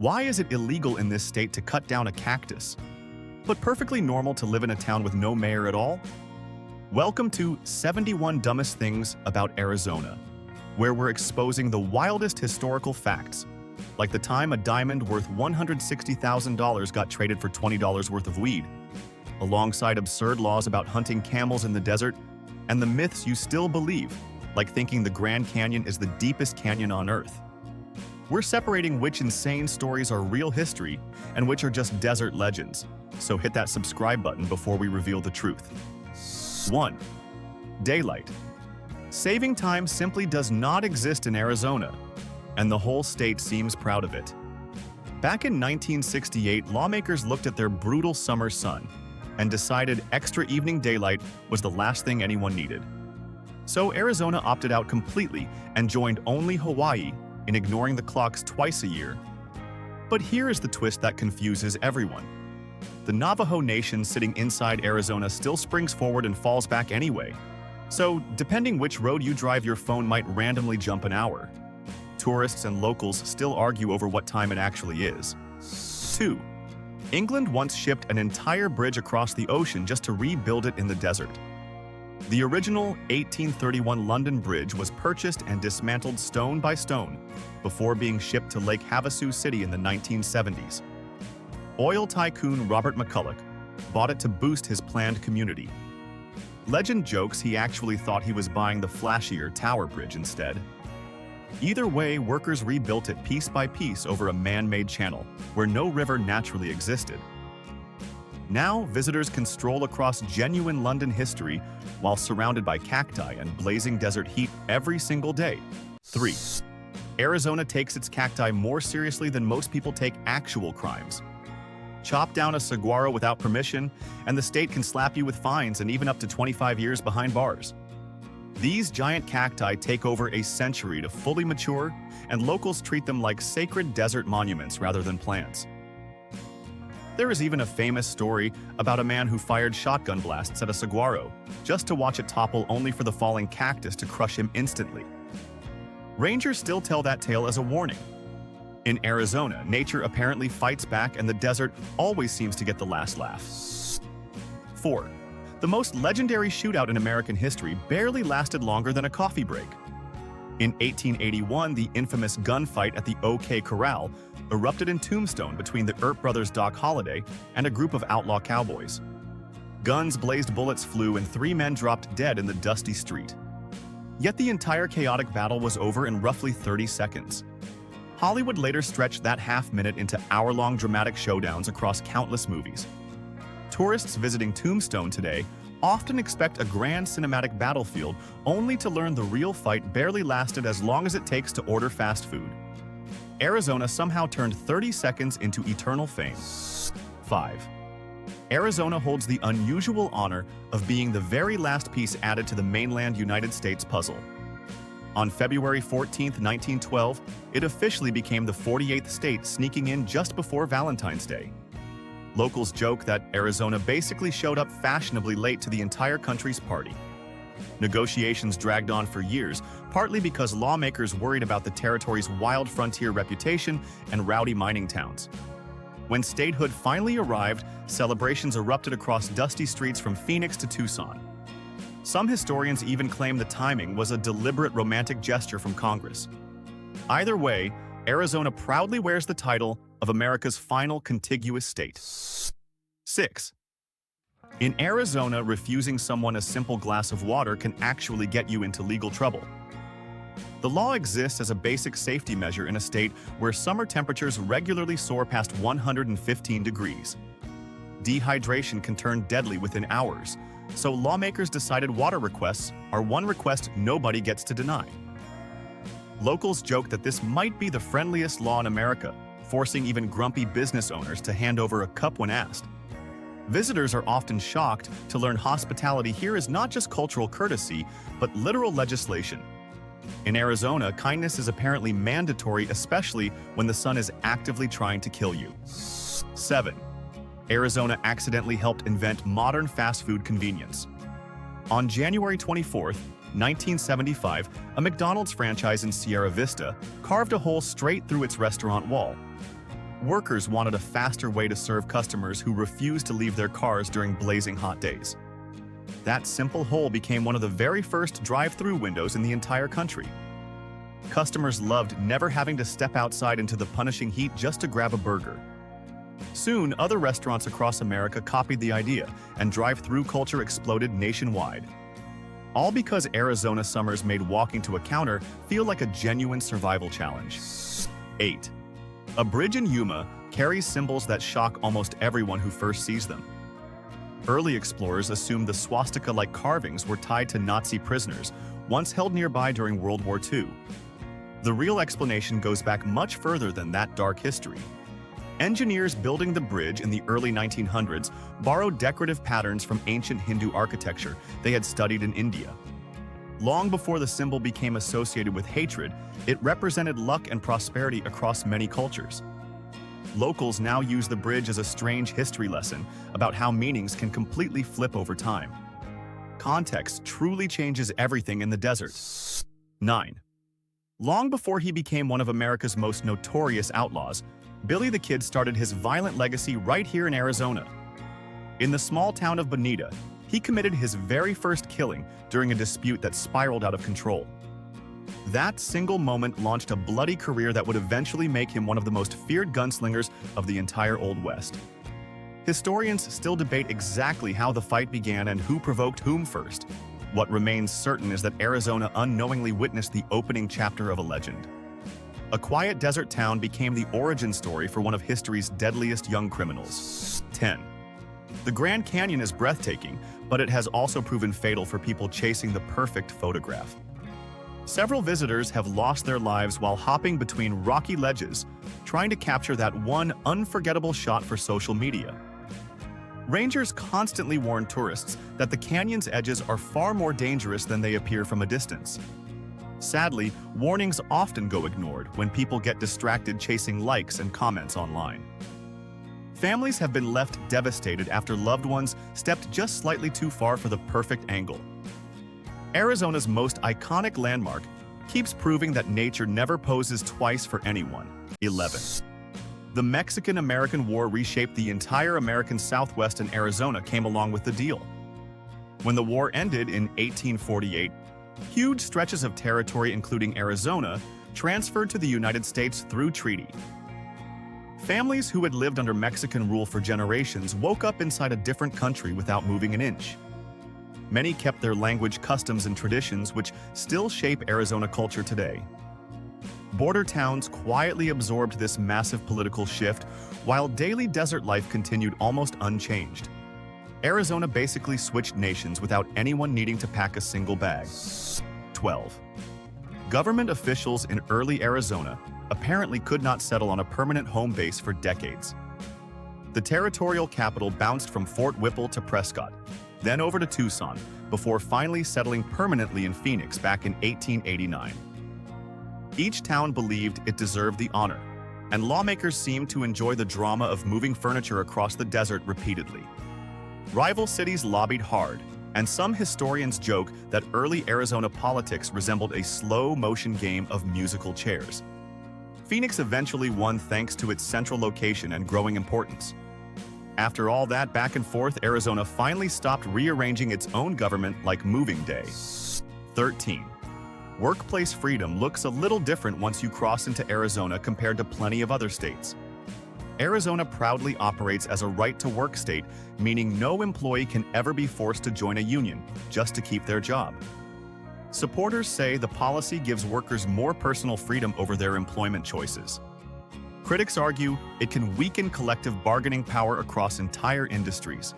Why is it illegal in this state to cut down a cactus, but perfectly normal to live in a town with no mayor at all? Welcome to 71 Dumbest Things About Arizona, where we're exposing the wildest historical facts, like the time a diamond worth $160,000 got traded for $20 worth of weed, alongside absurd laws about hunting camels in the desert, and the myths you still believe, like thinking the Grand Canyon is the deepest canyon on Earth. We're separating which insane stories are real history and which are just desert legends, so hit that subscribe button before we reveal the truth. 1. Daylight. Saving time simply does not exist in Arizona, and the whole state seems proud of it. Back in 1968, lawmakers looked at their brutal summer sun and decided extra evening daylight was the last thing anyone needed. So Arizona opted out completely and joined only Hawaii in ignoring the clocks twice a year. But here is the twist that confuses everyone. The Navajo Nation sitting inside Arizona still springs forward and falls back anyway. So, depending which road you drive, your phone might randomly jump an hour. Tourists and locals still argue over what time it actually is. 2. England once shipped an entire bridge across the ocean just to rebuild it in the desert. The original 1831 London Bridge was purchased and dismantled stone by stone before being shipped to Lake Havasu City in the 1970s. Oil tycoon Robert McCulloch bought it to boost his planned community. Legend jokes he actually thought he was buying the flashier Tower Bridge instead. Either way, workers rebuilt it piece by piece over a man-made channel where no river naturally existed. Now, visitors can stroll across genuine London history while surrounded by cacti and blazing desert heat every single day. 3. Arizona takes its cacti more seriously than most people take actual crimes. Chop down a saguaro without permission, and the state can slap you with fines and even up to 25 years behind bars. These giant cacti take over a century to fully mature, and locals treat them like sacred desert monuments rather than plants. There is even a famous story about a man who fired shotgun blasts at a saguaro just to watch it topple, only for the falling cactus to crush him instantly. Rangers still tell that tale as a warning. In Arizona, nature apparently fights back, and the desert always seems to get the last laugh. 4. The most legendary shootout in American history barely lasted longer than a coffee break. In 1881, the infamous gunfight at the OK Corral erupted in Tombstone between the Earp brothers Doc Holliday and a group of outlaw cowboys. Guns blazed, bullets flew, and 3 men dropped dead in the dusty street. Yet the entire chaotic battle was over in roughly 30 seconds. Hollywood later stretched that half-minute into hour-long dramatic showdowns across countless movies. Tourists visiting Tombstone today often expect a grand cinematic battlefield, only to learn the real fight barely lasted as long as it takes to order fast food. Arizona somehow turned 30 seconds into eternal fame. 5. Arizona holds the unusual honor of being the very last piece added to the mainland United States puzzle. On February 14, 1912, it officially became the 48th state, sneaking in just before Valentine's Day. Locals joke that Arizona basically showed up fashionably late to the entire country's party. Negotiations dragged on for years, partly because lawmakers worried about the territory's wild frontier reputation and rowdy mining towns. When statehood finally arrived, celebrations erupted across dusty streets from Phoenix to Tucson. Some historians even claim the timing was a deliberate romantic gesture from Congress. Either way, Arizona proudly wears the title of America's final contiguous state. 6. In Arizona, refusing someone a simple glass of water can actually get you into legal trouble. The law exists as a basic safety measure in a state where summer temperatures regularly soar past 115 degrees. Dehydration can turn deadly within hours, so lawmakers decided water requests are one request nobody gets to deny. Locals joke that this might be the friendliest law in America, forcing even grumpy business owners to hand over a cup when asked. Visitors are often shocked to learn hospitality here is not just cultural courtesy, but literal legislation. In Arizona, kindness is apparently mandatory, especially when the sun is actively trying to kill you. 7. Arizona accidentally helped invent modern fast food convenience. On January 24, 1975, a McDonald's franchise in Sierra Vista carved a hole straight through its restaurant wall. Workers wanted a faster way to serve customers who refused to leave their cars during blazing hot days. That simple hole became one of the very first drive-thru windows in the entire country. Customers loved never having to step outside into the punishing heat just to grab a burger. Soon, other restaurants across America copied the idea, and drive-thru culture exploded nationwide. All because Arizona summers made walking to a counter feel like a genuine survival challenge. 8. A bridge in Yuma carries symbols that shock almost everyone who first sees them. Early explorers assumed the swastika-like carvings were tied to Nazi prisoners, once held nearby during World War II. The real explanation goes back much further than that dark history. Engineers building the bridge in the early 1900s borrowed decorative patterns from ancient Hindu architecture they had studied in India. Long before the symbol became associated with hatred, it represented luck and prosperity across many cultures. Locals now use the bridge as a strange history lesson about how meanings can completely flip over time. Context truly changes everything in the desert. 9. Long before he became one of America's most notorious outlaws, Billy the Kid started his violent legacy right here in Arizona. In the small town of Bonita, he committed his very first killing during a dispute that spiraled out of control. That single moment launched a bloody career that would eventually make him one of the most feared gunslingers of the entire Old West. Historians still debate exactly how the fight began and who provoked whom first. What remains certain is that Arizona unknowingly witnessed the opening chapter of a legend. A quiet desert town became the origin story for one of history's deadliest young criminals. 10. The Grand Canyon is breathtaking, but it has also proven fatal for people chasing the perfect photograph. Several visitors have lost their lives while hopping between rocky ledges, trying to capture that one unforgettable shot for social media. Rangers constantly warn tourists that the canyon's edges are far more dangerous than they appear from a distance. Sadly, warnings often go ignored when people get distracted chasing likes and comments online. Families have been left devastated after loved ones stepped just slightly too far for the perfect angle. Arizona's most iconic landmark keeps proving that nature never poses twice for anyone. 11. The Mexican-American War reshaped the entire American Southwest, and Arizona came along with the deal. When the war ended in 1848, huge stretches of territory, including Arizona, transferred to the United States through treaty. Families who had lived under Mexican rule for generations woke up inside a different country without moving an inch. Many kept their language, customs, and traditions, which still shape Arizona culture today. Border towns quietly absorbed this massive political shift, while daily desert life continued almost unchanged. Arizona basically switched nations without anyone needing to pack a single bag. 12. Government officials in early Arizona apparently could not settle on a permanent home base for decades. The territorial capital bounced from Fort Whipple to Prescott, then over to Tucson, before finally settling permanently in Phoenix back in 1889. Each town believed it deserved the honor, and lawmakers seemed to enjoy the drama of moving furniture across the desert repeatedly. Rival cities lobbied hard, and some historians joke that early Arizona politics resembled a slow-motion game of musical chairs. Phoenix eventually won thanks to its central location and growing importance. After all that back and forth, Arizona finally stopped rearranging its own government like moving day. 13. Workplace freedom looks a little different once you cross into Arizona compared to plenty of other states. Arizona proudly operates as a right-to-work state, meaning no employee can ever be forced to join a union just to keep their job. Supporters say the policy gives workers more personal freedom over their employment choices. Critics argue it can weaken collective bargaining power across entire industries.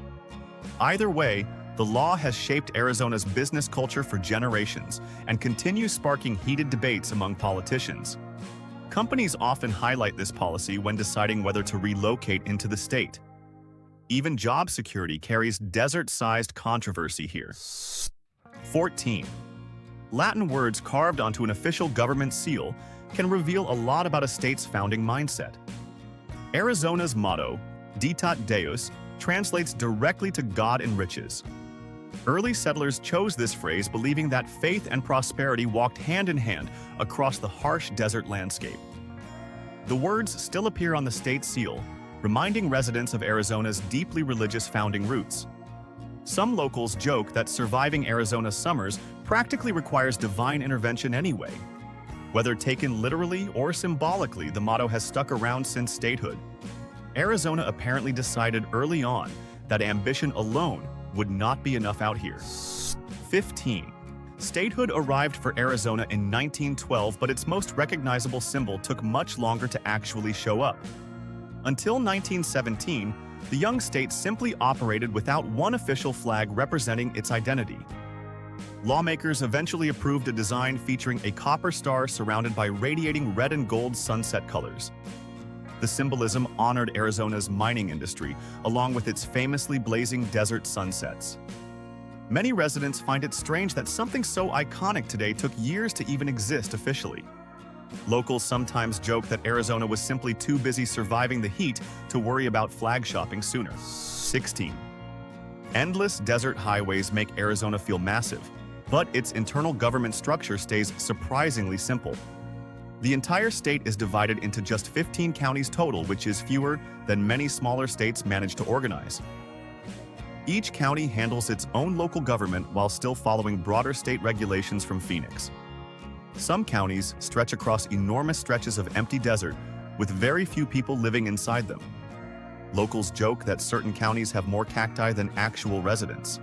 Either way, the law has shaped Arizona's business culture for generations and continues sparking heated debates among politicians. Companies often highlight this policy when deciding whether to relocate into the state. Even job security carries desert-sized controversy here. 14. Latin words carved onto an official government seal can reveal a lot about a state's founding mindset. Arizona's motto, Ditat Deus, translates directly to God and riches. Early settlers chose this phrase believing that faith and prosperity walked hand in hand across the harsh desert landscape. The words still appear on the state seal, reminding residents of Arizona's deeply religious founding roots. Some locals joke that surviving Arizona's summers practically requires divine intervention anyway. Whether taken literally or symbolically, the motto has stuck around since statehood. Arizona apparently decided early on that ambition alone would not be enough out here. 15. Statehood arrived for Arizona in 1912, but its most recognizable symbol took much longer to actually show up. Until 1917, the young state simply operated without one official flag representing its identity. Lawmakers eventually approved a design featuring a copper star surrounded by radiating red and gold sunset colors. The symbolism honored Arizona's mining industry, along with its famously blazing desert sunsets. Many residents find it strange that something so iconic today took years to even exist officially. Locals sometimes joke that Arizona was simply too busy surviving the heat to worry about flag shopping sooner. 16. Endless desert highways make Arizona feel massive, but its internal government structure stays surprisingly simple. The entire state is divided into just 15 counties total, which is fewer than many smaller states manage to organize. Each county handles its own local government while still following broader state regulations from Phoenix. Some counties stretch across enormous stretches of empty desert, with very few people living inside them. Locals joke that certain counties have more cacti than actual residents.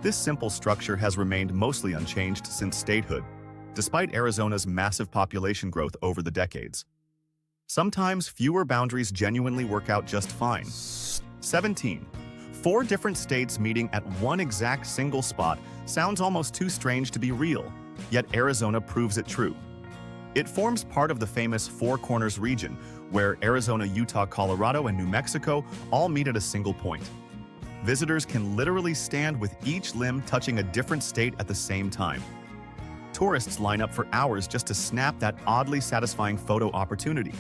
This simple structure has remained mostly unchanged since statehood, despite Arizona's massive population growth over the decades. Sometimes fewer boundaries genuinely work out just fine. 17. 4 different states meeting at one exact single spot sounds almost too strange to be real, yet Arizona proves it true. It forms part of the famous Four Corners region, where Arizona, Utah, Colorado, and New Mexico all meet at a single point. Visitors can literally stand with each limb touching a different state at the same time. Tourists line up for hours just to snap that oddly satisfying photo opportunity.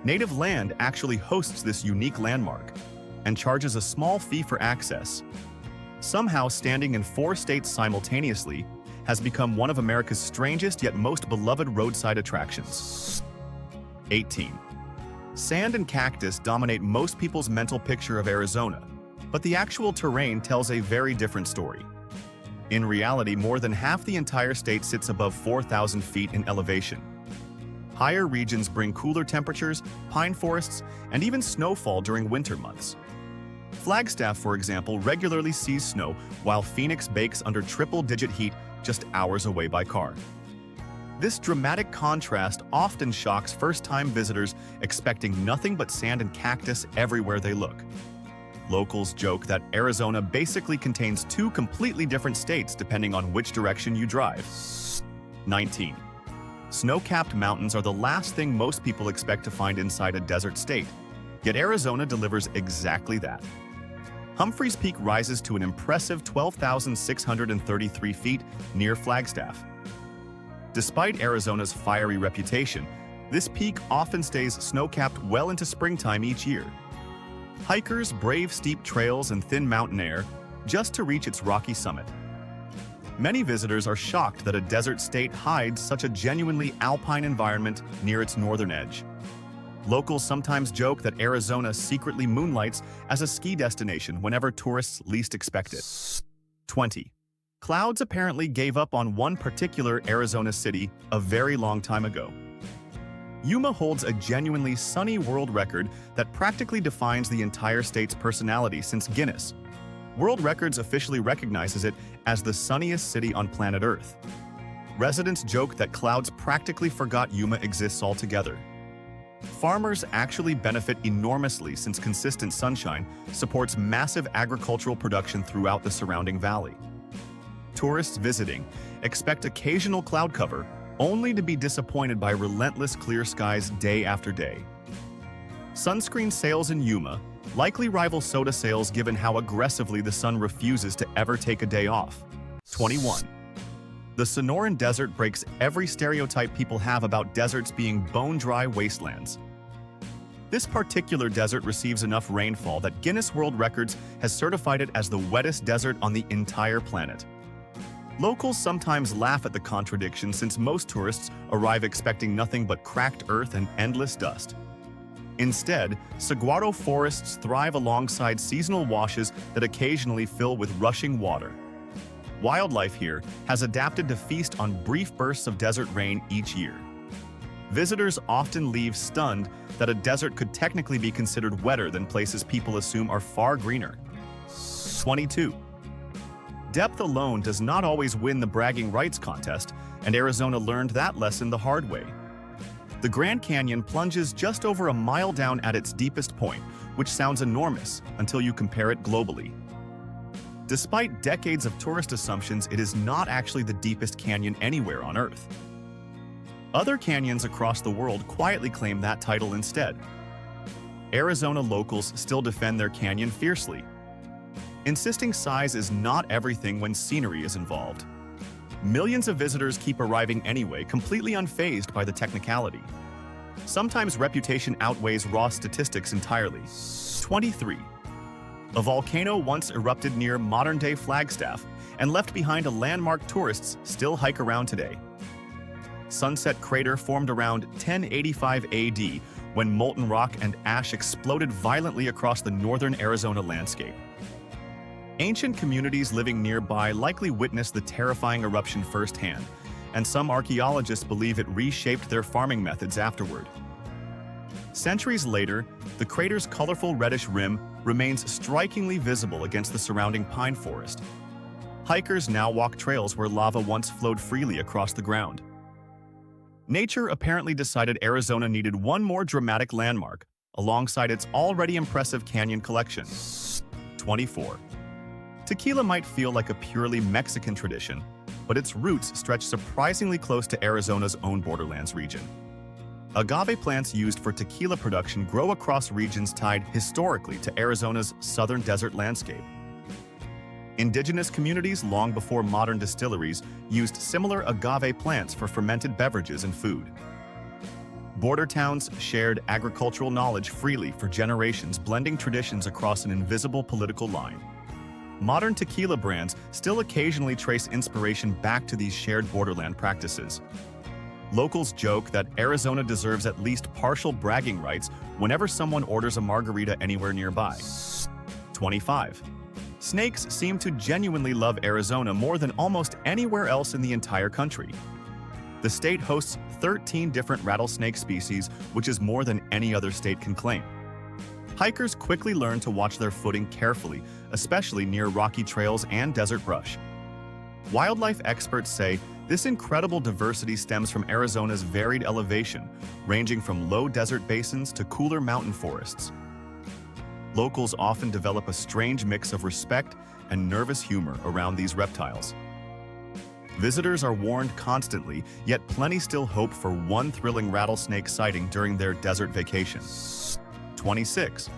Native Land actually hosts this unique landmark and charges a small fee for access. Somehow, standing in 4 states simultaneously has become one of America's strangest yet most beloved roadside attractions. 18. Sand and cactus dominate most people's mental picture of Arizona, but the actual terrain tells a very different story. In reality, more than half the entire state sits above 4,000 feet in elevation. Higher regions bring cooler temperatures, pine forests, and even snowfall during winter months. Flagstaff, for example, regularly sees snow, while Phoenix bakes under triple-digit heat just hours away by car. This dramatic contrast often shocks first-time visitors, expecting nothing but sand and cactus everywhere they look. Locals joke that Arizona basically contains 2 completely different states depending on which direction you drive. 19. Snow-capped mountains are the last thing most people expect to find inside a desert state, yet Arizona delivers exactly that. Humphreys Peak rises to an impressive 12,633 feet near Flagstaff. Despite Arizona's fiery reputation, this peak often stays snow-capped well into springtime each year. Hikers brave steep trails and thin mountain air just to reach its rocky summit. Many visitors are shocked that a desert state hides such a genuinely alpine environment near its northern edge. Locals sometimes joke that Arizona secretly moonlights as a ski destination whenever tourists least expect it. 20. Clouds apparently gave up on one particular Arizona city a very long time ago. Yuma holds a genuinely sunny world record that practically defines the entire state's personality since Guinness World Records officially recognizes it as the sunniest city on planet Earth. Residents joke that clouds practically forgot Yuma exists altogether. Farmers actually benefit enormously since consistent sunshine supports massive agricultural production throughout the surrounding valley. Tourists visiting expect occasional cloud cover, only to be disappointed by relentless clear skies day after day. Sunscreen sales in Yuma likely rival soda sales given how aggressively the sun refuses to ever take a day off. 21. The Sonoran Desert breaks every stereotype people have about deserts being bone-dry wastelands. This particular desert receives enough rainfall that Guinness World Records has certified it as the wettest desert on the entire planet. Locals sometimes laugh at the contradiction since most tourists arrive expecting nothing but cracked earth and endless dust. Instead, saguaro forests thrive alongside seasonal washes that occasionally fill with rushing water. Wildlife here has adapted to feast on brief bursts of desert rain each year. Visitors often leave stunned that a desert could technically be considered wetter than places people assume are far greener. 22. Depth alone does not always win the bragging rights contest, and Arizona learned that lesson the hard way. The Grand Canyon plunges just over a mile down at its deepest point, which sounds enormous until you compare it globally. Despite decades of tourist assumptions, it is not actually the deepest canyon anywhere on Earth. Other canyons across the world quietly claim that title instead. Arizona locals still defend their canyon fiercely, insisting size is not everything when scenery is involved. Millions of visitors keep arriving anyway, completely unfazed by the technicality. Sometimes reputation outweighs raw statistics entirely. 23. A volcano once erupted near modern-day Flagstaff and left behind a landmark tourists still hike around today. Sunset Crater formed around 1085 AD when molten rock and ash exploded violently across the northern Arizona landscape. Ancient communities living nearby likely witnessed the terrifying eruption firsthand, and some archaeologists believe it reshaped their farming methods afterward. Centuries later, the crater's colorful reddish rim remains strikingly visible against the surrounding pine forest. Hikers now walk trails where lava once flowed freely across the ground. Nature apparently decided Arizona needed one more dramatic landmark, alongside its already impressive canyon collection. 24. Tequila might feel like a purely Mexican tradition, but its roots stretch surprisingly close to Arizona's own borderlands region. Agave plants used for tequila production grow across regions tied historically to Arizona's southern desert landscape. Indigenous communities long before modern distilleries used similar agave plants for fermented beverages and food. Border towns shared agricultural knowledge freely for generations, blending traditions across an invisible political line. Modern tequila brands still occasionally trace inspiration back to these shared borderland practices. Locals joke that Arizona deserves at least partial bragging rights whenever someone orders a margarita anywhere nearby. 25. Snakes seem to genuinely love Arizona more than almost anywhere else in the entire country. The state hosts 13 different rattlesnake species, which is more than any other state can claim. Hikers quickly learn to watch their footing carefully, especially near rocky trails and desert brush. Wildlife experts say this incredible diversity stems from Arizona's varied elevation, ranging from low desert basins to cooler mountain forests. Locals often develop a strange mix of respect and nervous humor around these reptiles. Visitors are warned constantly, yet plenty still hope for one thrilling rattlesnake sighting during their desert vacation. 26.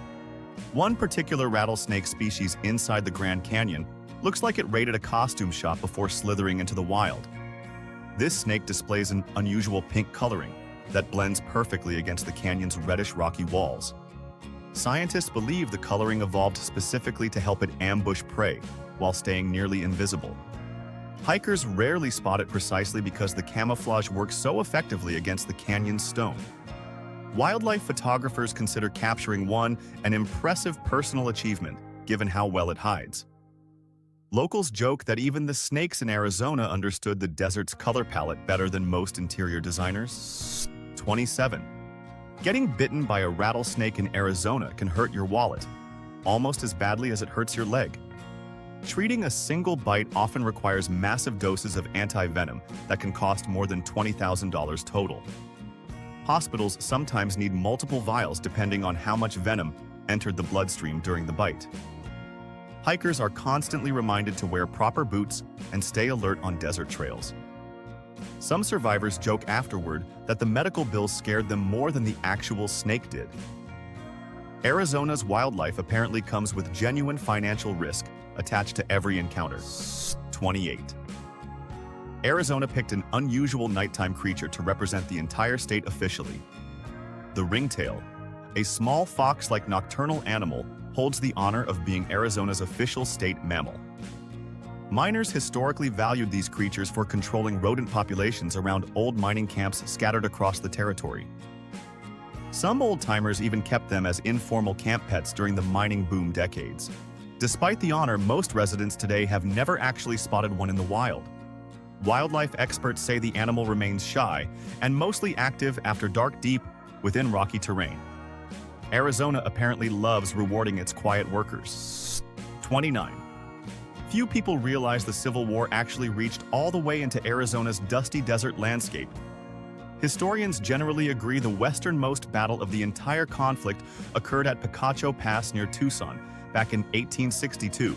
One particular rattlesnake species inside the Grand Canyon looks like it raided a costume shop before slithering into the wild. This snake displays an unusual pink coloring that blends perfectly against the canyon's reddish rocky walls. Scientists believe the coloring evolved specifically to help it ambush prey while staying nearly invisible. Hikers rarely spot it precisely because the camouflage works so effectively against the canyon's stone. Wildlife photographers consider capturing one an impressive personal achievement, given how well it hides. Locals joke that even the snakes in Arizona understood the desert's color palette better than most interior designers. 27. Getting bitten by a rattlesnake in Arizona can hurt your wallet, almost as badly as it hurts your leg. Treating a single bite often requires massive doses of anti-venom that can cost more than $20,000 total. Hospitals sometimes need multiple vials depending on how much venom entered the bloodstream during the bite. Hikers are constantly reminded to wear proper boots and stay alert on desert trails. Some survivors joke afterward that the medical bills scared them more than the actual snake did. Arizona's wildlife apparently comes with genuine financial risk attached to every encounter. 28. Arizona picked an unusual nighttime creature to represent the entire state officially. The ringtail, a small fox-like nocturnal animal, holds the honor of being Arizona's official state mammal. Miners historically valued these creatures for controlling rodent populations around old mining camps scattered across the territory. Some old-timers even kept them as informal camp pets during the mining boom decades. Despite the honor, most residents today have never actually spotted one in the wild. Wildlife experts say the animal remains shy and mostly active after dark deep within rocky terrain. Arizona apparently loves rewarding its quiet workers. 29. Few people realize the Civil War actually reached all the way into Arizona's dusty desert landscape. Historians generally agree the westernmost battle of the entire conflict occurred at Picacho Pass near Tucson back in 1862.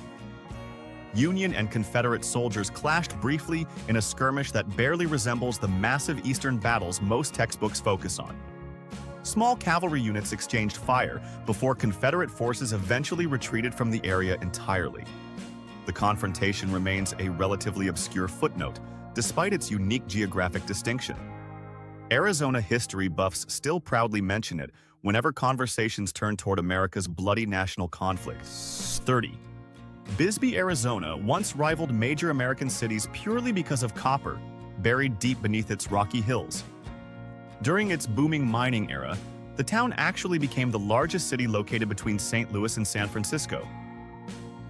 Union and Confederate soldiers clashed briefly in a skirmish that barely resembles the massive eastern battles most textbooks focus on. Small cavalry units exchanged fire before Confederate forces eventually retreated from the area entirely. The confrontation remains a relatively obscure footnote, despite its unique geographic distinction. Arizona history buffs still proudly mention it whenever conversations turn toward America's bloody national conflict. 30. Bisbee, Arizona once rivaled major American cities purely because of copper, buried deep beneath its rocky hills. During its booming mining era, the town actually became the largest city located between St. Louis and San Francisco.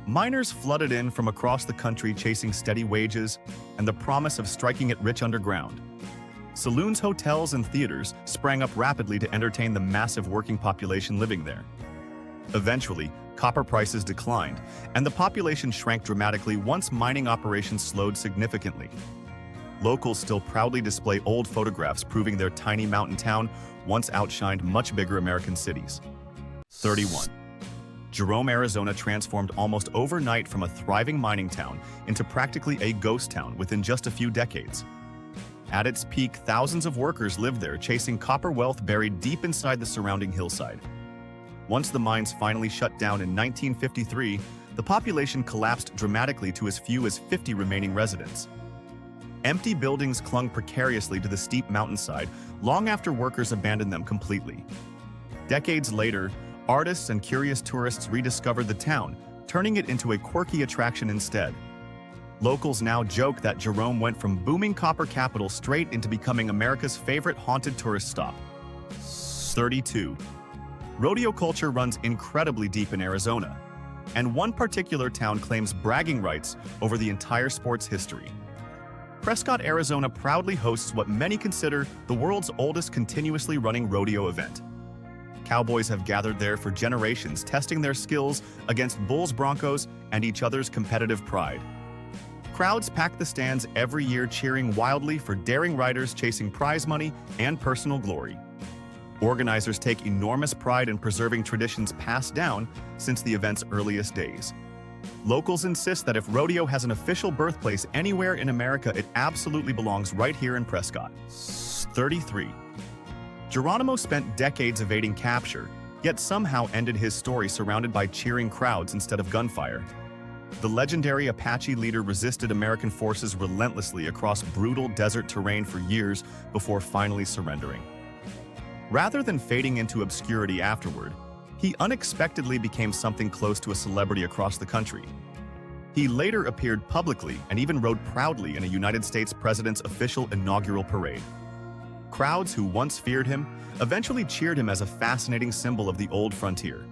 Miners flooded in from across the country chasing steady wages and the promise of striking it rich underground. Saloons, hotels, and theaters sprang up rapidly to entertain the massive working population living there. Eventually, copper prices declined, and the population shrank dramatically once mining operations slowed significantly. Locals still proudly display old photographs proving their tiny mountain town once outshined much bigger American cities. 31. Jerome, Arizona transformed almost overnight from a thriving mining town into practically a ghost town within just a few decades. At its peak, thousands of workers lived there, chasing copper wealth buried deep inside the surrounding hillside. Once the mines finally shut down in 1953, the population collapsed dramatically to as few as 50 remaining residents. Empty buildings clung precariously to the steep mountainside long after workers abandoned them completely. Decades later, artists and curious tourists rediscovered the town, turning it into a quirky attraction instead. Locals now joke that Jerome went from booming copper capital straight into becoming America's favorite haunted tourist stop. 32. Rodeo culture runs incredibly deep in Arizona, and one particular town claims bragging rights over the entire sport's history. Prescott, Arizona proudly hosts what many consider the world's oldest continuously running rodeo event. Cowboys have gathered there for generations, testing their skills against bulls, broncos, and each other's competitive pride. Crowds pack the stands every year, cheering wildly for daring riders chasing prize money and personal glory. Organizers take enormous pride in preserving traditions passed down since the event's earliest days. Locals insist that if rodeo has an official birthplace anywhere in America, it absolutely belongs right here in Prescott. 33. Geronimo spent decades evading capture, yet somehow ended his story surrounded by cheering crowds instead of gunfire. The legendary Apache leader resisted American forces relentlessly across brutal desert terrain for years before finally surrendering. Rather than fading into obscurity afterward, he unexpectedly became something close to a celebrity across the country. He later appeared publicly and even rode proudly in a United States president's official inaugural parade. Crowds who once feared him eventually cheered him as a fascinating symbol of the old frontier.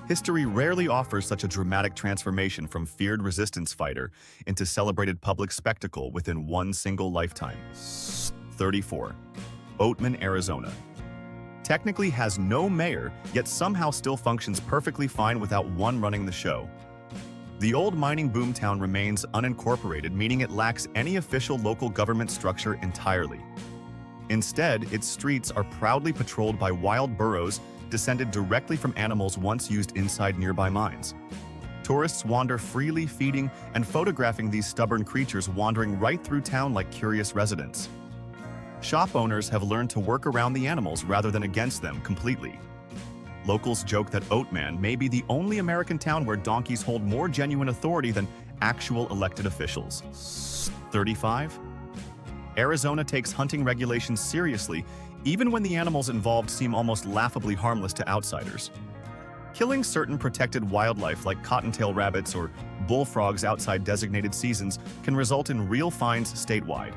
History rarely offers such a dramatic transformation from feared resistance fighter into celebrated public spectacle within one single lifetime. 34. Oatman, Arizona. Technically has no mayor, yet somehow still functions perfectly fine without one running the show. The old mining boomtown remains unincorporated, meaning it lacks any official local government structure entirely. Instead, its streets are proudly patrolled by wild burros descended directly from animals once used inside nearby mines. Tourists wander freely, feeding and photographing these stubborn creatures wandering right through town like curious residents. Shop owners have learned to work around the animals rather than against them completely. Locals joke that Oatman may be the only American town where donkeys hold more genuine authority than actual elected officials. 35. Arizona takes hunting regulations seriously, even when the animals involved seem almost laughably harmless to outsiders. Killing certain protected wildlife like cottontail rabbits or bullfrogs outside designated seasons can result in real fines statewide.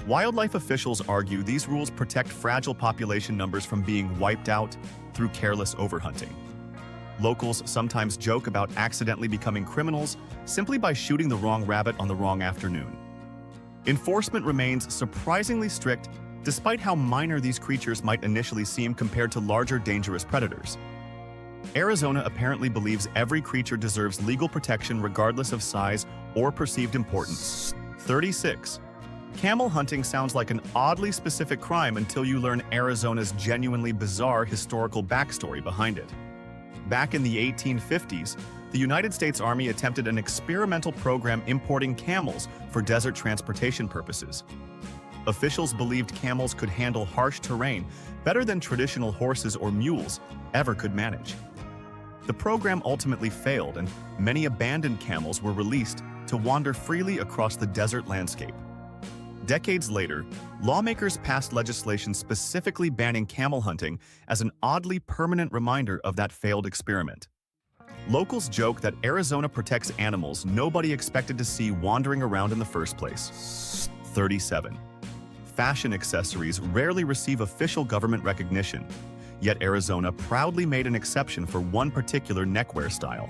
Wildlife officials argue these rules protect fragile population numbers from being wiped out through careless overhunting. Locals sometimes joke about accidentally becoming criminals simply by shooting the wrong rabbit on the wrong afternoon. Enforcement remains surprisingly strict despite how minor these creatures might initially seem compared to larger dangerous predators. Arizona apparently believes every creature deserves legal protection regardless of size or perceived importance. 36. Camel hunting sounds like an oddly specific crime until you learn Arizona's genuinely bizarre historical backstory behind it. Back in the 1850s, the United States Army attempted an experimental program importing camels for desert transportation purposes. Officials believed camels could handle harsh terrain better than traditional horses or mules ever could manage. The program ultimately failed, and many abandoned camels were released to wander freely across the desert landscape. Decades later, lawmakers passed legislation specifically banning camel hunting as an oddly permanent reminder of that failed experiment. Locals joke that Arizona protects animals nobody expected to see wandering around in the first place. 37. Fashion accessories rarely receive official government recognition, yet Arizona proudly made an exception for one particular neckwear style.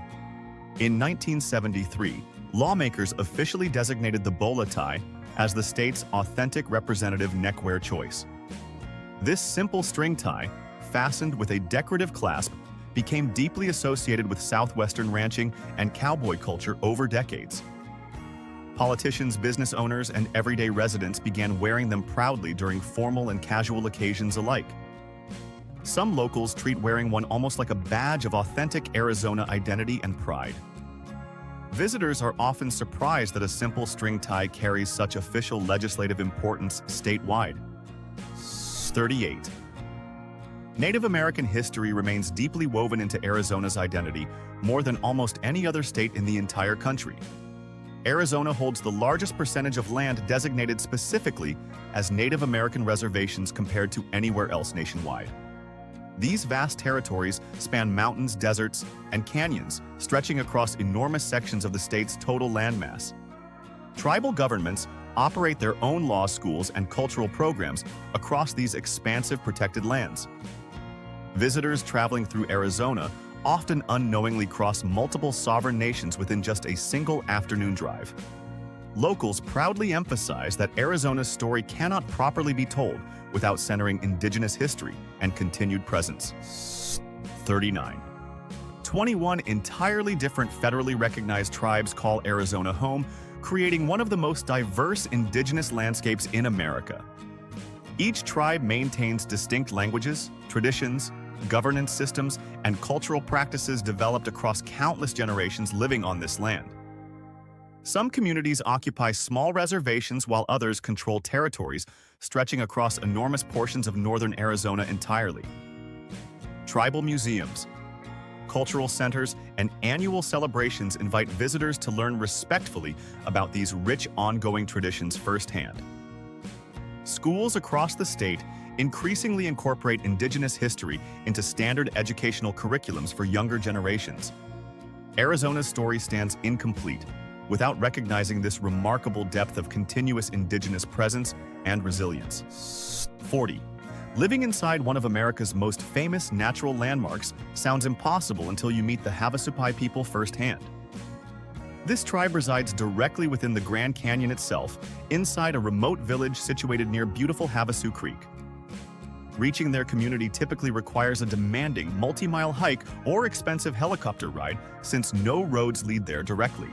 In 1973, lawmakers officially designated the bola tie as the state's authentic representative neckwear choice. This simple string tie, fastened with a decorative clasp, became deeply associated with Southwestern ranching and cowboy culture over decades. Politicians, business owners, and everyday residents began wearing them proudly during formal and casual occasions alike. Some locals treat wearing one almost like a badge of authentic Arizona identity and pride. Visitors are often surprised that a simple string tie carries such official legislative importance statewide. 38. Native American history remains deeply woven into Arizona's identity more than almost any other state in the entire country. Arizona holds the largest percentage of land designated specifically as Native American reservations compared to anywhere else nationwide. These vast territories span mountains, deserts, and canyons, stretching across enormous sections of the state's total landmass. Tribal governments operate their own law schools and cultural programs across these expansive protected lands. Visitors traveling through Arizona often unknowingly cross multiple sovereign nations within just a single afternoon drive. Locals proudly emphasize that Arizona's story cannot properly be told without centering indigenous history and continued presence. 39. 21 entirely different federally recognized tribes call Arizona home, creating one of the most diverse indigenous landscapes in America. Each tribe maintains distinct languages, traditions, governance systems, and cultural practices developed across countless generations living on this land. Some communities occupy small reservations while others control territories stretching across enormous portions of northern Arizona entirely. Tribal museums, cultural centers, and annual celebrations invite visitors to learn respectfully about these rich ongoing traditions firsthand. Schools across the state increasingly incorporate indigenous history into standard educational curriculums for younger generations. Arizona's story stands incomplete without recognizing this remarkable depth of continuous indigenous presence and resilience. 40. Living inside one of America's most famous natural landmarks sounds impossible until you meet the Havasupai people firsthand. This tribe resides directly within the Grand Canyon itself, inside a remote village situated near beautiful Havasu Creek. Reaching their community typically requires a demanding multi-mile hike or expensive helicopter ride, since no roads lead there directly.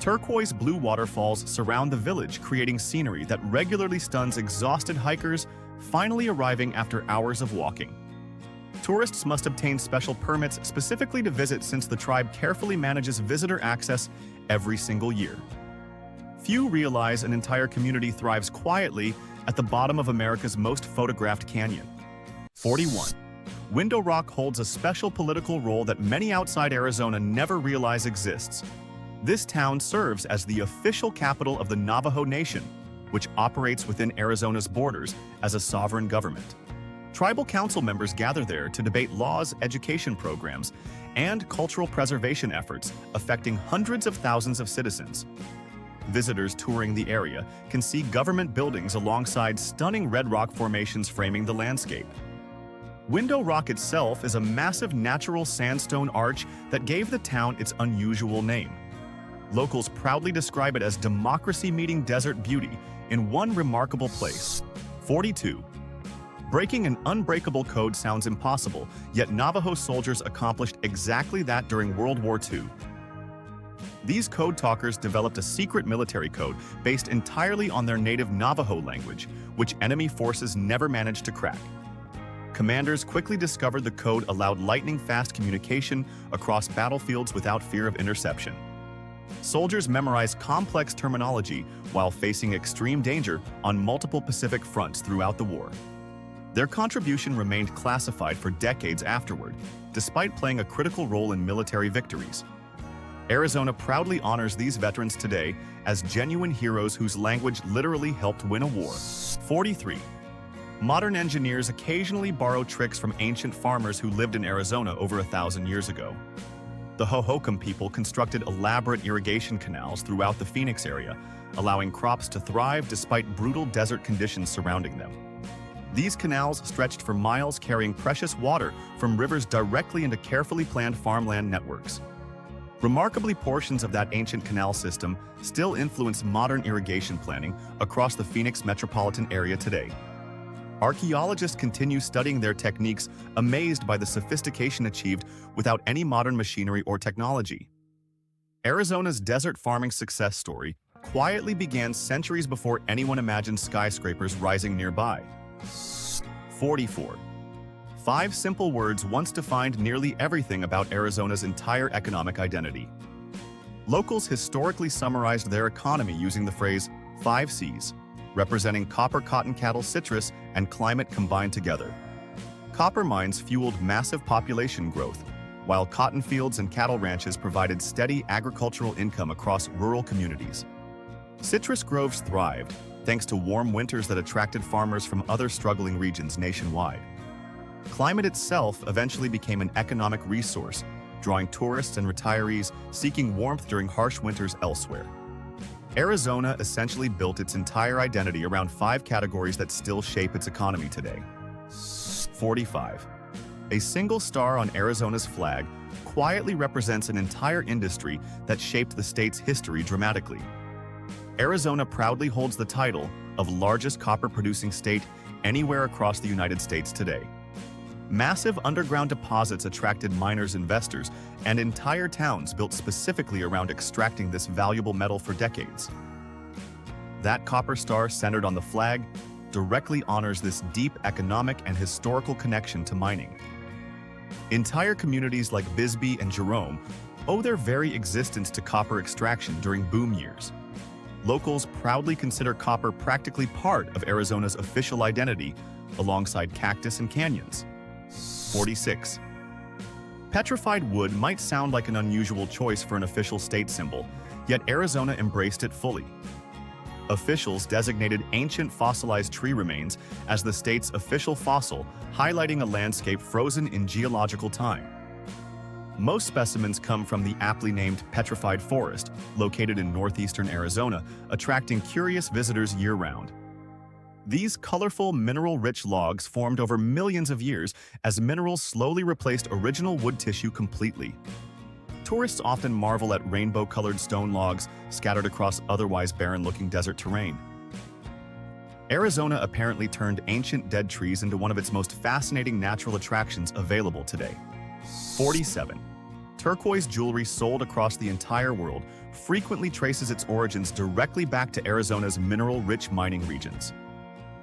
Turquoise blue waterfalls surround the village, creating scenery that regularly stuns exhausted hikers, finally arriving after hours of walking. Tourists must obtain special permits specifically to visit, since the tribe carefully manages visitor access every single year. Few realize an entire community thrives quietly at the bottom of America's most photographed canyon. 41. Window Rock holds a special political role that many outside Arizona never realize exists. This town serves as the official capital of the Navajo Nation, which operates within Arizona's borders as a sovereign government. Tribal council members gather there to debate laws, education programs, and cultural preservation efforts affecting hundreds of thousands of citizens. Visitors touring the area can see government buildings alongside stunning red rock formations framing the landscape. Window Rock itself is a massive natural sandstone arch that gave the town its unusual name. Locals proudly describe it as democracy meeting desert beauty in one remarkable place. 42. Breaking an unbreakable code sounds impossible, yet Navajo soldiers accomplished exactly that during World War II. These code talkers developed a secret military code based entirely on their native Navajo language, which enemy forces never managed to crack. Commanders quickly discovered the code allowed lightning-fast communication across battlefields without fear of interception. Soldiers memorized complex terminology while facing extreme danger on multiple Pacific fronts throughout the war. Their contribution remained classified for decades afterward, despite playing a critical role in military victories. Arizona proudly honors these veterans today as genuine heroes whose language literally helped win a war. 43. Modern engineers occasionally borrow tricks from ancient farmers who lived in Arizona over 1,000 years ago. The Hohokam people constructed elaborate irrigation canals throughout the Phoenix area, allowing crops to thrive despite brutal desert conditions surrounding them. These canals stretched for miles, carrying precious water from rivers directly into carefully planned farmland networks. Remarkably, portions of that ancient canal system still influence modern irrigation planning across the Phoenix metropolitan area today. Archaeologists continue studying their techniques, amazed by the sophistication achieved without any modern machinery or technology. Arizona's desert farming success story quietly began centuries before anyone imagined skyscrapers rising nearby. 44. 5 simple words once defined nearly everything about Arizona's entire economic identity. Locals historically summarized their economy using the phrase 5 C's, representing copper, cotton, cattle, citrus, and climate combined together. Copper mines fueled massive population growth, while cotton fields and cattle ranches provided steady agricultural income across rural communities. Citrus groves thrived, thanks to warm winters that attracted farmers from other struggling regions nationwide. Climate itself eventually became an economic resource, drawing tourists and retirees seeking warmth during harsh winters elsewhere. Arizona essentially built its entire identity around 5 categories that still shape its economy today. 45. A single star on Arizona's flag quietly represents an entire industry that shaped the state's history dramatically. Arizona proudly holds the title of largest copper-producing state anywhere across the United States today. Massive underground deposits attracted miners, investors, and entire towns built specifically around extracting this valuable metal for decades. That copper star centered on the flag directly honors this deep economic and historical connection to mining. Entire communities like Bisbee and Jerome owe their very existence to copper extraction during boom years. Locals proudly consider copper practically part of Arizona's official identity, alongside cactus and canyons. 46. Petrified wood might sound like an unusual choice for an official state symbol, yet Arizona embraced it fully. Officials designated ancient fossilized tree remains as the state's official fossil, highlighting a landscape frozen in geological time. Most specimens come from the aptly named Petrified Forest, located in northeastern Arizona, attracting curious visitors year-round. These colorful, mineral-rich logs formed over millions of years as minerals slowly replaced original wood tissue completely. Tourists often marvel at rainbow-colored stone logs scattered across otherwise barren-looking desert terrain. Arizona apparently turned ancient dead trees into one of its most fascinating natural attractions available today. 47. Turquoise jewelry sold across the entire world frequently traces its origins directly back to Arizona's mineral-rich mining regions.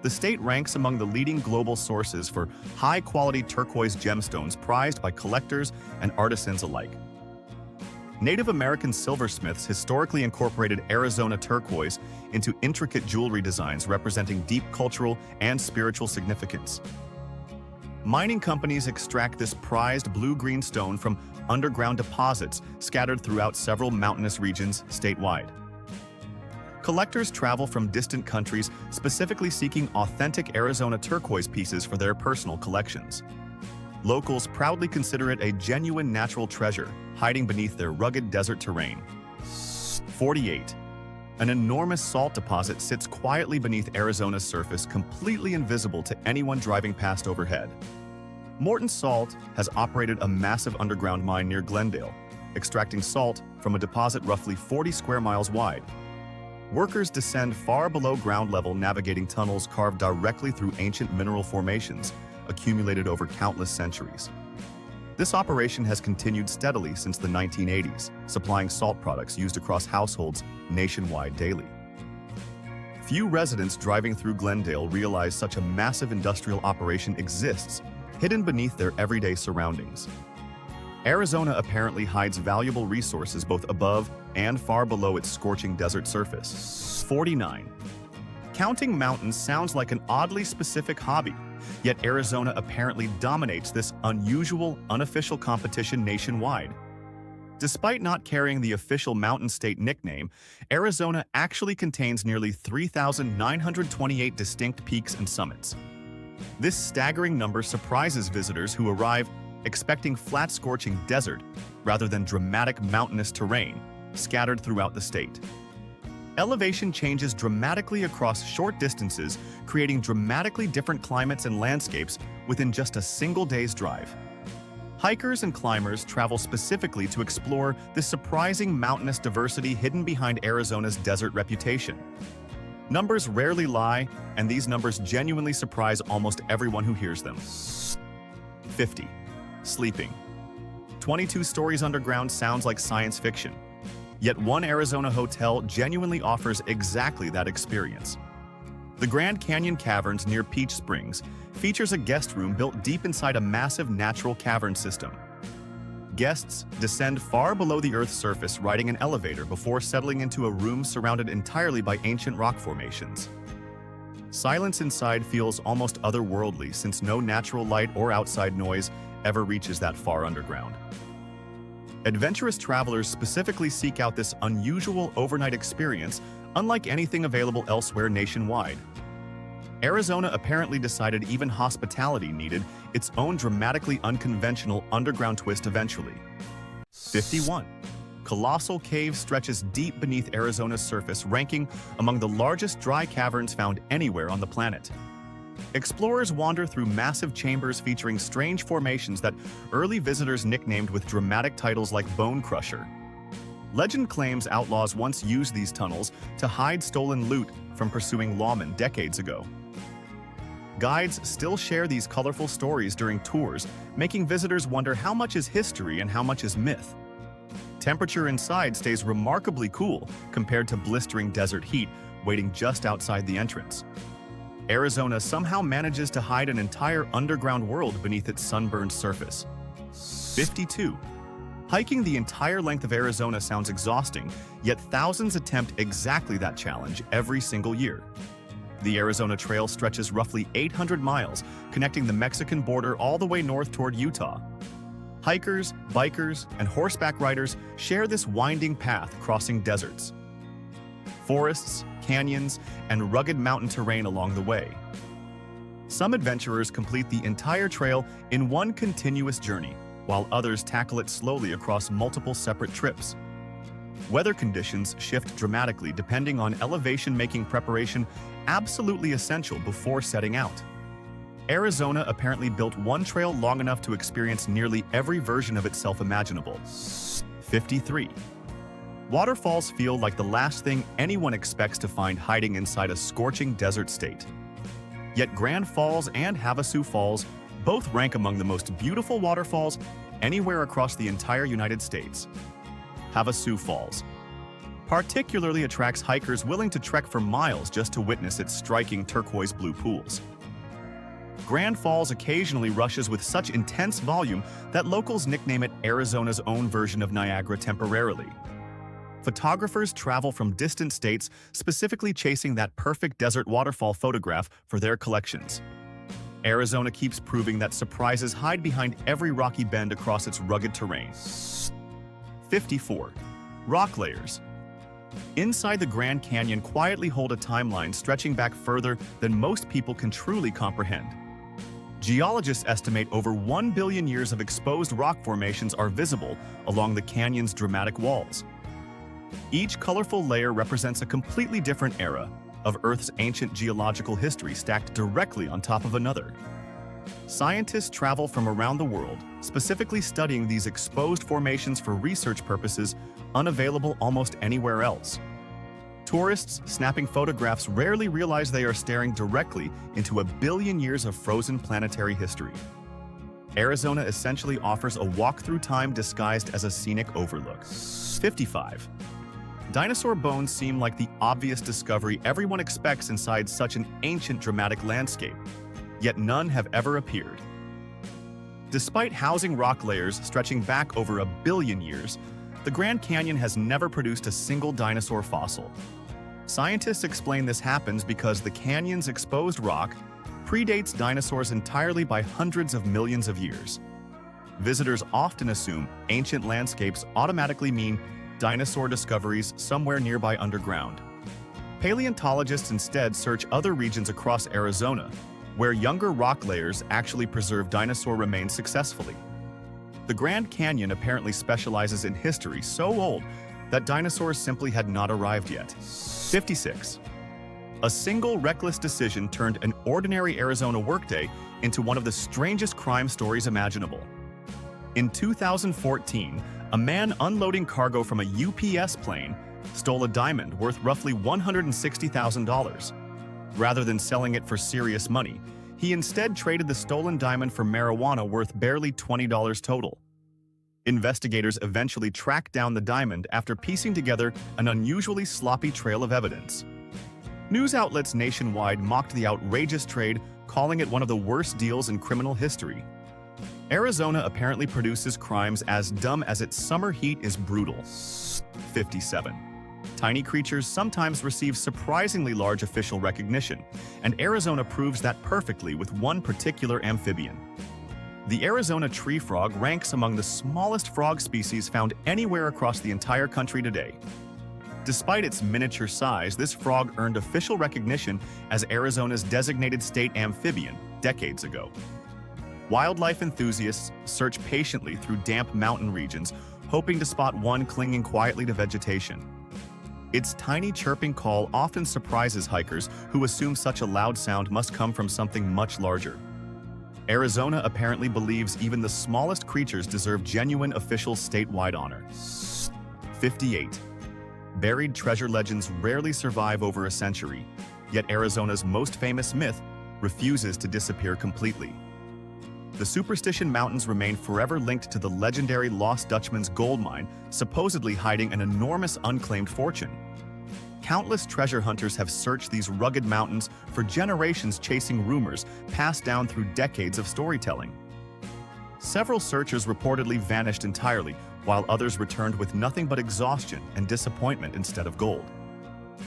The state ranks among the leading global sources for high-quality turquoise gemstones prized by collectors and artisans alike. Native American silversmiths historically incorporated Arizona turquoise into intricate jewelry designs representing deep cultural and spiritual significance. Mining companies extract this prized blue-green stone from underground deposits scattered throughout several mountainous regions statewide. Collectors travel from distant countries specifically seeking authentic Arizona turquoise pieces for their personal collections. Locals proudly consider it a genuine natural treasure, hiding beneath their rugged desert terrain. 48. An enormous salt deposit sits quietly beneath Arizona's surface, completely invisible to anyone driving past overhead. Morton Salt has operated a massive underground mine near Glendale, extracting salt from a deposit roughly 40 square miles wide. Workers descend far below ground level, navigating tunnels carved directly through ancient mineral formations, accumulated over countless centuries. This operation has continued steadily since the 1980s, supplying salt products used across households nationwide daily. Few residents driving through Glendale realize such a massive industrial operation exists, hidden beneath their everyday surroundings. Arizona apparently hides valuable resources both above and far below its scorching desert surface. 49. Counting mountains sounds like an oddly specific hobby, yet Arizona apparently dominates this unusual, unofficial competition nationwide. Despite not carrying the official mountain state nickname, Arizona actually contains nearly 3,928 distinct peaks and summits. This staggering number surprises visitors who arrive expecting flat, scorching desert rather than dramatic mountainous terrain scattered throughout the state. Elevation changes dramatically across short distances, creating dramatically different climates and landscapes within just a single day's drive. Hikers and climbers travel specifically to explore this surprising mountainous diversity hidden behind Arizona's desert reputation. Numbers rarely lie, and these numbers genuinely surprise almost everyone who hears them. 50. Sleeping. 22 stories underground sounds like science fiction. Yet one Arizona hotel genuinely offers exactly that experience. The Grand Canyon Caverns near Peach Springs features a guest room built deep inside a massive natural cavern system. Guests descend far below the Earth's surface, riding an elevator before settling into a room surrounded entirely by ancient rock formations. Silence inside feels almost otherworldly, since no natural light or outside noise ever reaches that far underground. Adventurous travelers specifically seek out this unusual overnight experience, unlike anything available elsewhere nationwide. Arizona apparently decided even hospitality needed its own dramatically unconventional underground twist eventually. 51. Colossal Cave stretches deep beneath Arizona's surface, ranking among the largest dry caverns found anywhere on the planet. Explorers wander through massive chambers featuring strange formations that early visitors nicknamed with dramatic titles like Bone Crusher. Legend claims outlaws once used these tunnels to hide stolen loot from pursuing lawmen decades ago. Guides still share these colorful stories during tours, making visitors wonder how much is history and how much is myth. Temperature inside stays remarkably cool compared to blistering desert heat waiting just outside the entrance. Arizona somehow manages to hide an entire underground world beneath its sunburned surface. 52. Hiking the entire length of Arizona sounds exhausting, yet thousands attempt exactly that challenge every single year. The Arizona Trail stretches roughly 800 miles, connecting the Mexican border all the way north toward Utah. Hikers, bikers, and horseback riders share this winding path crossing deserts, forests, canyons, and rugged mountain terrain along the way. Some adventurers complete the entire trail in one continuous journey, while others tackle it slowly across multiple separate trips. Weather conditions shift dramatically depending on elevation, making preparation absolutely essential before setting out. Arizona apparently built one trail long enough to experience nearly every version of itself imaginable. 53. Waterfalls feel like the last thing anyone expects to find hiding inside a scorching desert state. Yet Grand Falls and Havasu Falls both rank among the most beautiful waterfalls anywhere across the entire United States. Havasu Falls particularly attracts hikers willing to trek for miles just to witness its striking turquoise blue pools. Grand Falls occasionally rushes with such intense volume that locals nickname it Arizona's own version of Niagara temporarily. Photographers travel from distant states specifically chasing that perfect desert waterfall photograph for their collections. Arizona keeps proving that surprises hide behind every rocky bend across its rugged terrain. 54. Rock layers. Inside the Grand Canyon quietly hold a timeline stretching back further than most people can truly comprehend. Geologists estimate over 1 billion years of exposed rock formations are visible along the canyon's dramatic walls. Each colorful layer represents a completely different era of Earth's ancient geological history stacked directly on top of another. Scientists travel from around the world, specifically studying these exposed formations for research purposes unavailable almost anywhere else. Tourists snapping photographs rarely realize they are staring directly into 1 billion years of frozen planetary history. Arizona essentially offers a walk through time disguised as a scenic overlook. 55. Dinosaur bones seem like the obvious discovery everyone expects inside such an ancient dramatic landscape, yet none have ever appeared. Despite housing rock layers stretching back over 1 billion years, the Grand Canyon has never produced a single dinosaur fossil. Scientists explain this happens because the canyon's exposed rock predates dinosaurs entirely by hundreds of millions of years. Visitors often assume ancient landscapes automatically mean dinosaur discoveries somewhere nearby underground. Paleontologists instead search other regions across Arizona, where younger rock layers actually preserve dinosaur remains successfully. The Grand Canyon apparently specializes in history so old that dinosaurs simply had not arrived yet. 56. A single reckless decision turned an ordinary Arizona workday into one of the strangest crime stories imaginable. In 2014, a man unloading cargo from a UPS plane stole a diamond worth roughly $160,000. Rather than selling it for serious money, he instead traded the stolen diamond for marijuana worth barely $20 total. Investigators eventually tracked down the diamond after piecing together an unusually sloppy trail of evidence. News outlets nationwide mocked the outrageous trade, calling it one of the worst deals in criminal history. Arizona apparently produces crimes as dumb as its summer heat is brutal. 57. Tiny creatures sometimes receive surprisingly large official recognition, and Arizona proves that perfectly with one particular amphibian. The Arizona tree frog ranks among the smallest frog species found anywhere across the entire country today. Despite its miniature size, this frog earned official recognition as Arizona's designated state amphibian decades ago. Wildlife enthusiasts search patiently through damp mountain regions, hoping to spot one clinging quietly to vegetation. Its tiny chirping call often surprises hikers who assume such a loud sound must come from something much larger. Arizona apparently believes even the smallest creatures deserve genuine official statewide honor. 58. Buried treasure legends rarely survive over a century, yet Arizona's most famous myth refuses to disappear completely. The Superstition Mountains remain forever linked to the legendary Lost Dutchman's gold mine, supposedly hiding an enormous unclaimed fortune. Countless treasure hunters have searched these rugged mountains for generations, chasing rumors passed down through decades of storytelling. Several searchers reportedly vanished entirely, while others returned with nothing but exhaustion and disappointment instead of gold.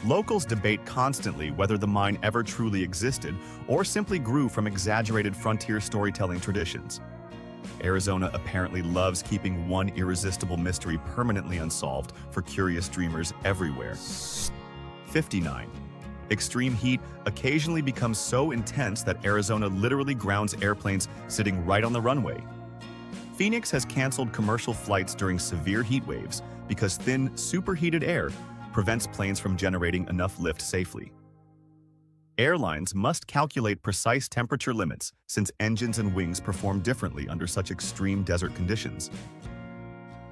Locals debate constantly whether the mine ever truly existed or simply grew from exaggerated frontier storytelling traditions. Arizona apparently loves keeping one irresistible mystery permanently unsolved for curious dreamers everywhere. 59. Extreme heat occasionally becomes so intense that Arizona literally grounds airplanes sitting right on the runway. Phoenix has canceled commercial flights during severe heat waves because thin, superheated air prevents planes from generating enough lift safely. Airlines must calculate precise temperature limits since engines and wings perform differently under such extreme desert conditions.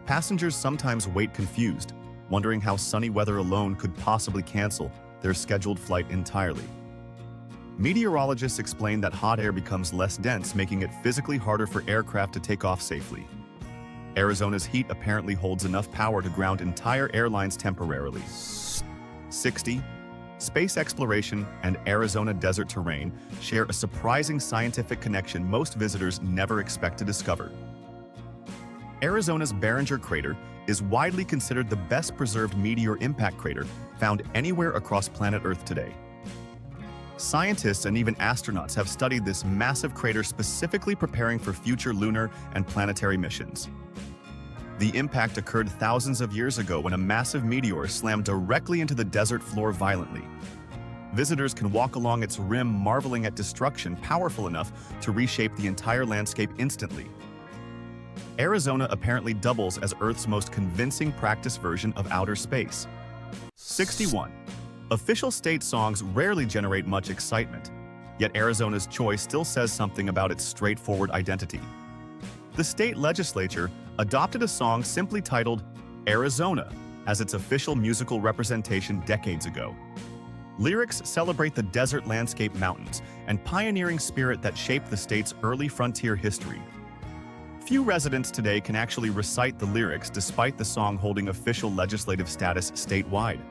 Passengers sometimes wait confused, wondering how sunny weather alone could possibly cancel their scheduled flight entirely. Meteorologists explain that hot air becomes less dense, making it physically harder for aircraft to take off safely. Arizona's heat apparently holds enough power to ground entire airlines temporarily. 60. Space exploration and Arizona desert terrain share a surprising scientific connection most visitors never expect to discover. Arizona's Barringer crater is widely considered the best preserved meteor impact crater found anywhere across planet Earth today. Scientists and even astronauts have studied this massive crater, specifically preparing for future lunar and planetary missions. The impact occurred thousands of years ago when a massive meteor slammed directly into the desert floor violently. Visitors can walk along its rim marveling at destruction powerful enough to reshape the entire landscape instantly. Arizona apparently doubles as Earth's most convincing practice version of outer space. 61. Official state songs rarely generate much excitement, yet Arizona's choice still says something about its straightforward identity. The state legislature adopted a song simply titled Arizona as its official musical representation decades ago. Lyrics celebrate the desert landscape mountains and pioneering spirit that shaped the state's early frontier history. Few residents today can actually recite the lyrics despite the song holding official legislative status statewide.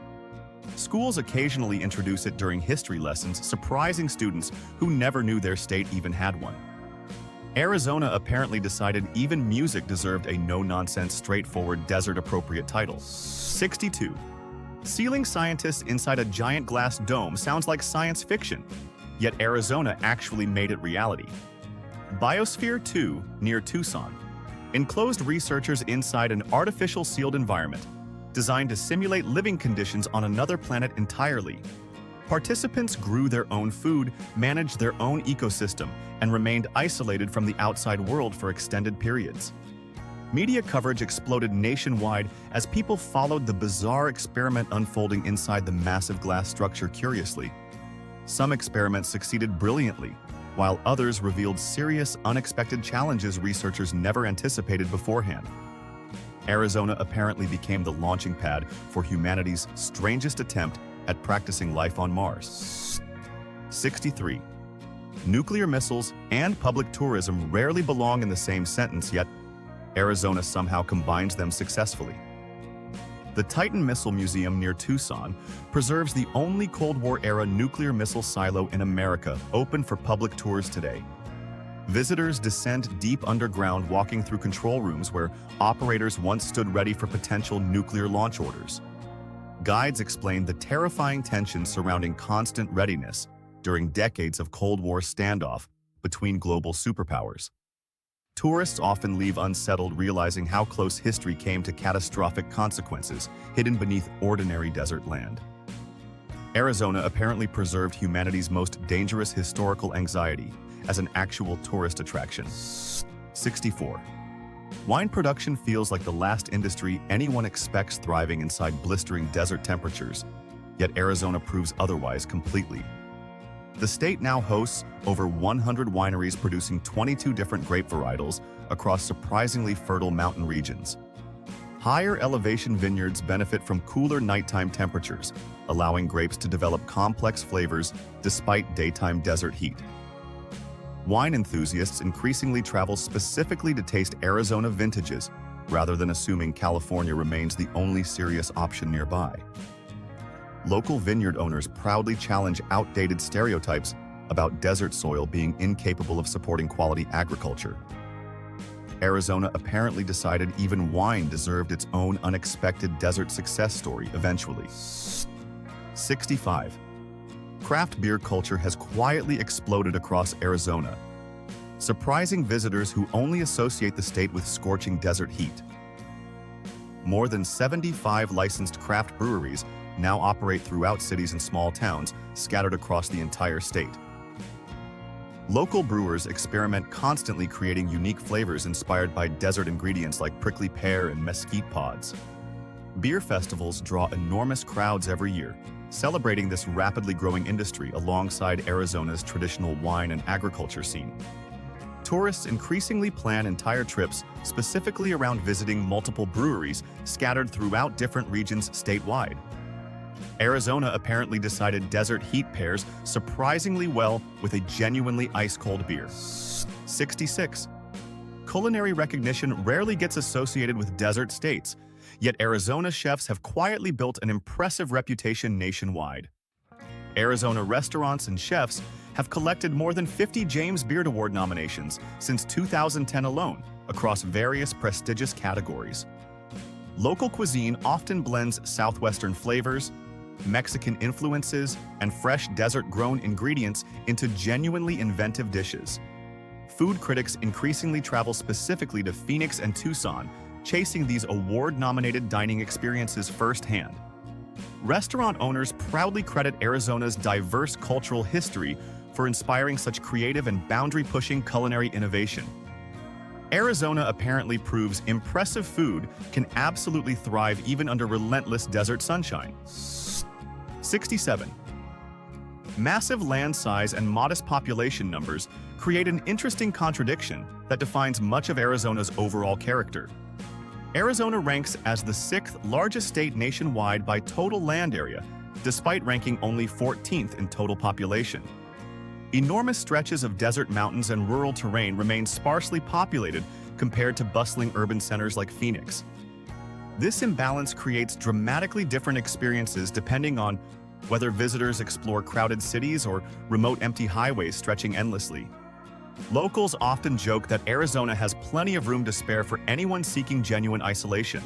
Schools occasionally introduce it during history lessons, surprising students who never knew their state even had one. Arizona apparently decided even music deserved a no-nonsense, straightforward, desert-appropriate title. 62. Sealing scientists inside a giant glass dome sounds like science fiction, yet Arizona actually made it reality. Biosphere 2, near Tucson, enclosed researchers inside an artificial sealed environment designed to simulate living conditions on another planet entirely. Participants grew their own food, managed their own ecosystem, and remained isolated from the outside world for extended periods. Media coverage exploded nationwide as people followed the bizarre experiment unfolding inside the massive glass structure curiously. Some experiments succeeded brilliantly, while others revealed serious, unexpected challenges researchers never anticipated beforehand. Arizona apparently became the launching pad for humanity's strangest attempt at practicing life on Mars. 63. Nuclear missiles and public tourism rarely belong in the same sentence, yet Arizona somehow combines them successfully. The Titan Missile Museum near Tucson preserves the only Cold War-era nuclear missile silo in America open for public tours today. Visitors descend deep underground, walking through control rooms where operators once stood ready for potential nuclear launch orders. Guides explain the terrifying tensions surrounding constant readiness during decades of Cold War standoff between global superpowers. Tourists often leave unsettled, realizing how close history came to catastrophic consequences hidden beneath ordinary desert land. Arizona apparently preserved humanity's most dangerous historical anxiety as an actual tourist attraction. 64. Wine production feels like the last industry anyone expects thriving inside blistering desert temperatures, yet Arizona proves otherwise completely. The state now hosts over 100 wineries producing 22 different grape varietals across surprisingly fertile mountain regions. Higher elevation vineyards benefit from cooler nighttime temperatures, allowing grapes to develop complex flavors despite daytime desert heat. Wine enthusiasts increasingly travel specifically to taste Arizona vintages, rather than assuming California remains the only serious option nearby. Local vineyard owners proudly challenge outdated stereotypes about desert soil being incapable of supporting quality agriculture. Arizona apparently decided even wine deserved its own unexpected desert success story eventually. 65. Craft beer culture has quietly exploded across Arizona, surprising visitors who only associate the state with scorching desert heat. More than 75 licensed craft breweries now operate throughout cities and small towns scattered across the entire state. Local brewers experiment, constantly creating unique flavors inspired by desert ingredients like prickly pear and mesquite pods. Beer festivals draw enormous crowds every year, celebrating this rapidly growing industry alongside Arizona's traditional wine and agriculture scene. Tourists increasingly plan entire trips specifically around visiting multiple breweries scattered throughout different regions statewide. Arizona apparently decided desert heat pairs surprisingly well with a genuinely ice-cold beer. 66. Culinary recognition rarely gets associated with desert states, yet Arizona chefs have quietly built an impressive reputation nationwide. Arizona restaurants and chefs have collected more than 50 James Beard Award nominations since 2010 alone, across various prestigious categories. Local cuisine often blends Southwestern flavors, Mexican influences, and fresh desert-grown ingredients into genuinely inventive dishes. Food critics increasingly travel specifically to Phoenix and Tucson chasing these award-nominated dining experiences firsthand. Restaurant owners proudly credit Arizona's diverse cultural history for inspiring such creative and boundary-pushing culinary innovation. Arizona apparently proves impressive food can absolutely thrive even under relentless desert sunshine. 67. Massive land size and modest population numbers create an interesting contradiction that defines much of Arizona's overall character. Arizona ranks as the 6th largest state nationwide by total land area, despite ranking only 14th in total population. Enormous stretches of desert mountains and rural terrain remain sparsely populated compared to bustling urban centers like Phoenix. This imbalance creates dramatically different experiences depending on whether visitors explore crowded cities or remote empty highways stretching endlessly. Locals often joke that Arizona has plenty of room to spare for anyone seeking genuine isolation.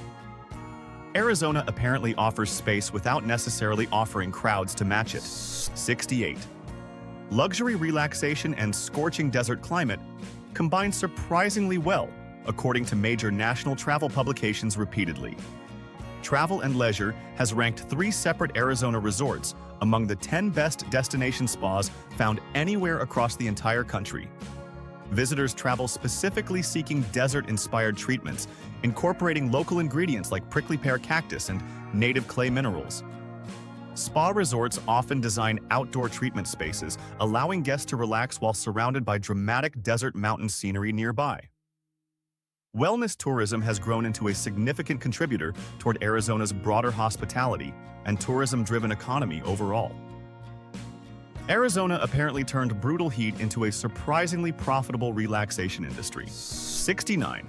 Arizona apparently offers space without necessarily offering crowds to match it. 68. Luxury relaxation and scorching desert climate combine surprisingly well, according to major national travel publications repeatedly. Travel and Leisure has ranked 3 separate Arizona resorts among the 10 best destination spas found anywhere across the entire country. Visitors travel specifically seeking desert-inspired treatments, incorporating local ingredients like prickly pear cactus and native clay minerals. Spa resorts often design outdoor treatment spaces, allowing guests to relax while surrounded by dramatic desert mountain scenery nearby. Wellness tourism has grown into a significant contributor toward Arizona's broader hospitality and tourism-driven economy overall. Arizona apparently turned brutal heat into a surprisingly profitable relaxation industry. 69.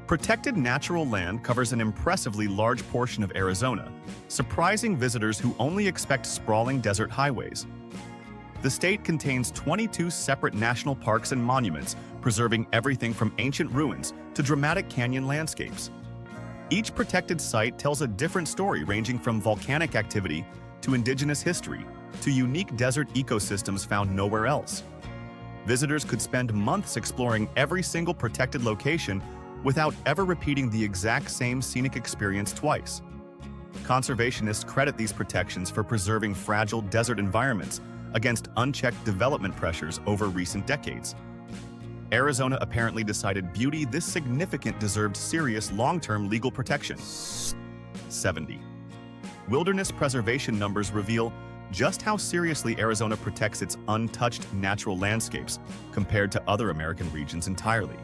Protected natural land covers an impressively large portion of Arizona, surprising visitors who only expect sprawling desert highways. The state contains 22 separate national parks and monuments, preserving everything from ancient ruins to dramatic canyon landscapes. Each protected site tells a different story, ranging from volcanic activity to indigenous history to unique desert ecosystems found nowhere else. Visitors could spend months exploring every single protected location without ever repeating the exact same scenic experience twice. Conservationists credit these protections for preserving fragile desert environments against unchecked development pressures over recent decades. Arizona apparently decided beauty this significant deserved serious long-term legal protection. 70. Wilderness preservation numbers reveal just how seriously Arizona protects its untouched natural landscapes compared to other American regions entirely.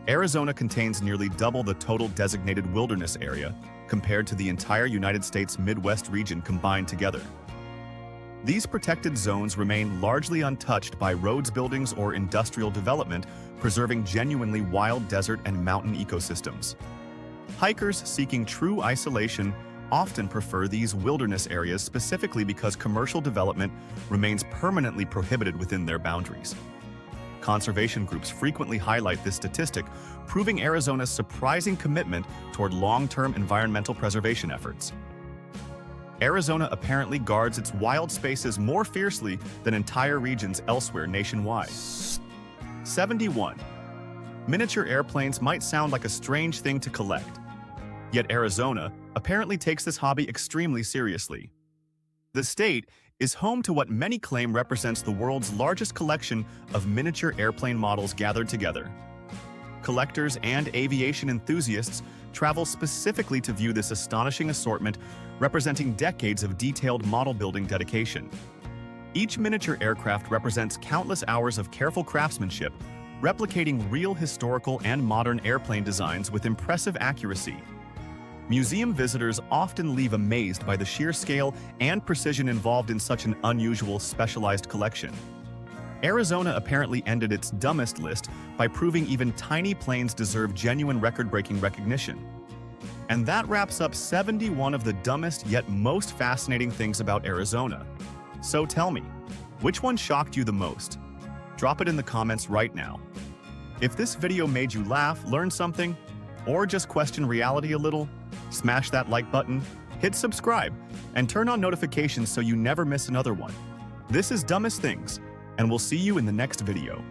Arizona contains nearly double the total designated wilderness area compared to the entire United States Midwest region combined together. These protected zones remain largely untouched by roads, buildings, or industrial development, preserving genuinely wild desert and mountain ecosystems. Hikers seeking true isolation often prefer these wilderness areas specifically because commercial development remains permanently prohibited within their boundaries. Conservation groups frequently highlight this statistic, proving Arizona's surprising commitment toward long-term environmental preservation efforts. Arizona apparently guards its wild spaces more fiercely than entire regions elsewhere nationwide. 71. Miniature airplanes might sound like a strange thing to collect, yet Arizona apparently takes this hobby extremely seriously. The state is home to what many claim represents the world's largest collection of miniature airplane models gathered together. Collectors and aviation enthusiasts travel specifically to view this astonishing assortment, representing decades of detailed model building dedication. Each miniature aircraft represents countless hours of careful craftsmanship, replicating real historical and modern airplane designs with impressive accuracy. Museum visitors often leave amazed by the sheer scale and precision involved in such an unusual, specialized collection. Arizona apparently ended its dumbest list by proving even tiny planes deserve genuine record-breaking recognition. And that wraps up 71 of the dumbest yet most fascinating things about Arizona. So tell me, which one shocked you the most? Drop it in the comments right now. If this video made you laugh, learn something, or just question reality a little, smash that like button, hit subscribe, and turn on notifications so you never miss another one. This is Dumbest Things, and we'll see you in the next video.